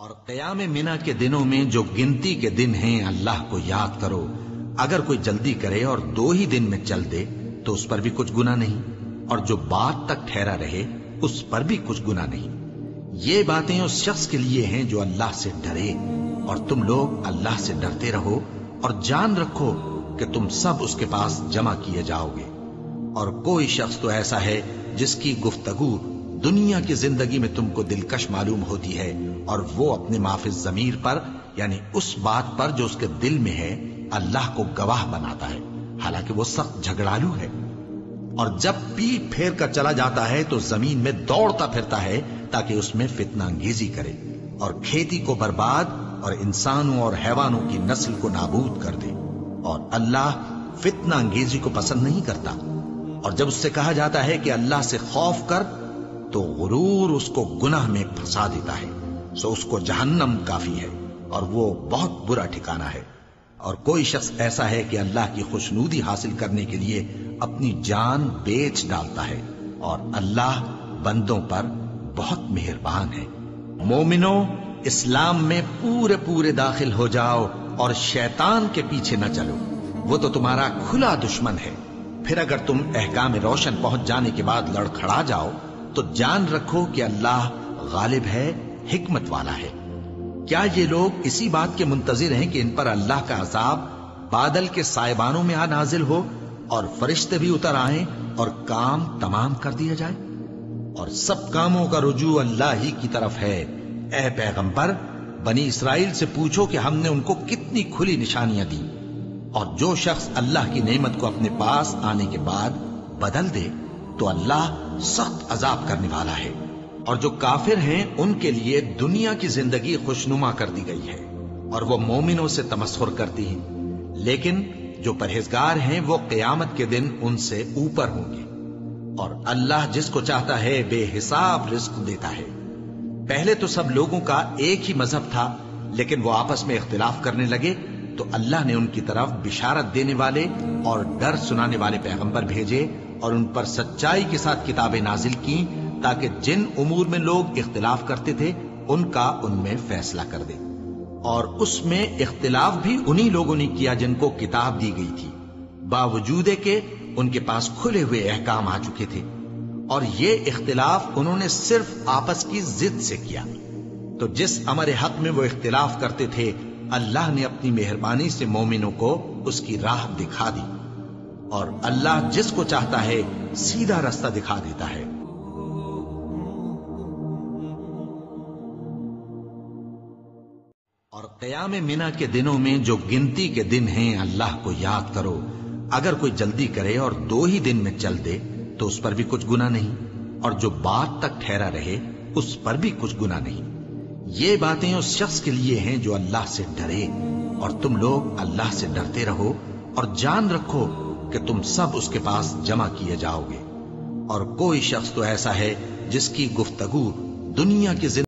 اور قیام منا کے دنوں میں جو گنتی کے دن ہیں اللہ کو یاد کرو. اگر کوئی جلدی کرے اور 2 ہی دن میں چل دے تو اس پر بھی کچھ گناہ نہیں، اور جو بات تک ٹھہرا رہے اس پر بھی کچھ گناہ نہیں. یہ باتیں اس شخص کے لیے ہیں جو اللہ سے ڈرے، اور تم لوگ اللہ سے ڈرتے رہو اور جان رکھو کہ تم سب اس کے پاس جمع کیے جاؤ گے. اور کوئی شخص تو ایسا ہے جس کی گفتگو دنیا کی زندگی میں تم کو دلکش معلوم ہوتی ہے، اور وہ اپنے معافی ضمیر پر یعنی اس بات پر جو اس کے دل میں ہے اللہ کو گواہ بناتا ہے، حالانکہ وہ سخت جھگڑالو ہے. اور جب پیٹ پھیر کر چلا جاتا ہے تو زمین میں دوڑتا پھرتا ہے تاکہ اس میں فتنہ انگیزی کرے اور کھیتی کو برباد اور انسانوں اور حیوانوں کی نسل کو نابود کر دے. اور اللہ فتنہ انگیزی کو پسند نہیں کرتا. اور جب اس سے کہا جاتا ہے کہ اللہ سے خوف کر تو غرور اس کو گناہ میں پھنسا دیتا ہے، سو اس کو جہنم کافی ہے اور وہ بہت برا ٹھکانہ ہے. اور کوئی شخص ایسا ہے کہ اللہ کی خوشنودی حاصل کرنے کے لیے اپنی جان بیچ ڈالتا ہے، اور اللہ بندوں پر بہت مہربان ہے. مومنو، اسلام میں پورے داخل ہو جاؤ اور شیطان کے پیچھے نہ چلو، وہ تو تمہارا کھلا دشمن ہے. پھر اگر تم احکام روشن پہنچ جانے کے بعد لڑکھڑا جاؤ تو جان رکھو کہ اللہ غالب ہے، حکمت والا ہے. کیا یہ لوگ اسی بات کے منتظر ہیں کہ ان پر اللہ کا عذاب بادل کے سائبانوں میں نازل ہو اور فرشتے بھی اتر آئیں اور کام تمام کر دیا جائے؟ اور سب کاموں کا رجوع اللہ ہی کی طرف ہے. اے پیغمبر، بنی اسرائیل سے پوچھو کہ ہم نے ان کو کتنی کھلی نشانیاں دی. اور جو شخص اللہ کی نعمت کو اپنے پاس آنے کے بعد بدل دے تو اللہ سخت عذاب کرنے والا ہے. اور جو کافر ہیں ان کے لیے دنیا کی زندگی خوشنما کر دی گئی ہے اور وہ مومنوں سے تمسخر کرتی ہیں، لیکن جو پرہیزگار ہیں وہ قیامت کے دن ان سے اوپر ہوں گے. اور اللہ جس کو چاہتا ہے بے حساب رزق دیتا ہے. پہلے تو سب لوگوں کا ایک ہی مذہب تھا، لیکن وہ آپس میں اختلاف کرنے لگے تو اللہ نے ان کی طرف بشارت دینے والے اور ڈر سنانے والے پیغمبر بھیجے اور ان پر سچائی کے ساتھ کتابیں نازل کی تاکہ جن امور میں لوگ اختلاف کرتے تھے ان کا ان میں فیصلہ کر دے. اور اس میں اختلاف بھی انہی لوگوں نے کیا جن کو کتاب دی گئی تھی، باوجود کہ ان کے پاس کھلے ہوئے احکام آ چکے تھے. اور یہ اختلاف انہوں نے صرف آپس کی ضد سے کیا. تو جس امر حق میں وہ اختلاف کرتے تھے اللہ نے اپنی مہربانی سے مومنوں کو اس کی راہ دکھا دی، اور اللہ جس کو چاہتا ہے سیدھا رستہ دکھا دیتا ہے. اور قیام منا کے دنوں میں جو گنتی کے دن ہیں اللہ کو یاد کرو. اگر کوئی جلدی کرے اور 2 ہی دن میں چل دے تو اس پر بھی کچھ گناہ نہیں، اور جو بات تک ٹھہرا رہے اس پر بھی کچھ گناہ نہیں. یہ باتیں اس شخص کے لیے ہیں جو اللہ سے ڈرے، اور تم لوگ اللہ سے ڈرتے رہو اور جان رکھو کہ تم سب اس کے پاس جمع کیے جاؤ گے. اور کوئی شخص تو ایسا ہے جس کی گفتگو دنیا کی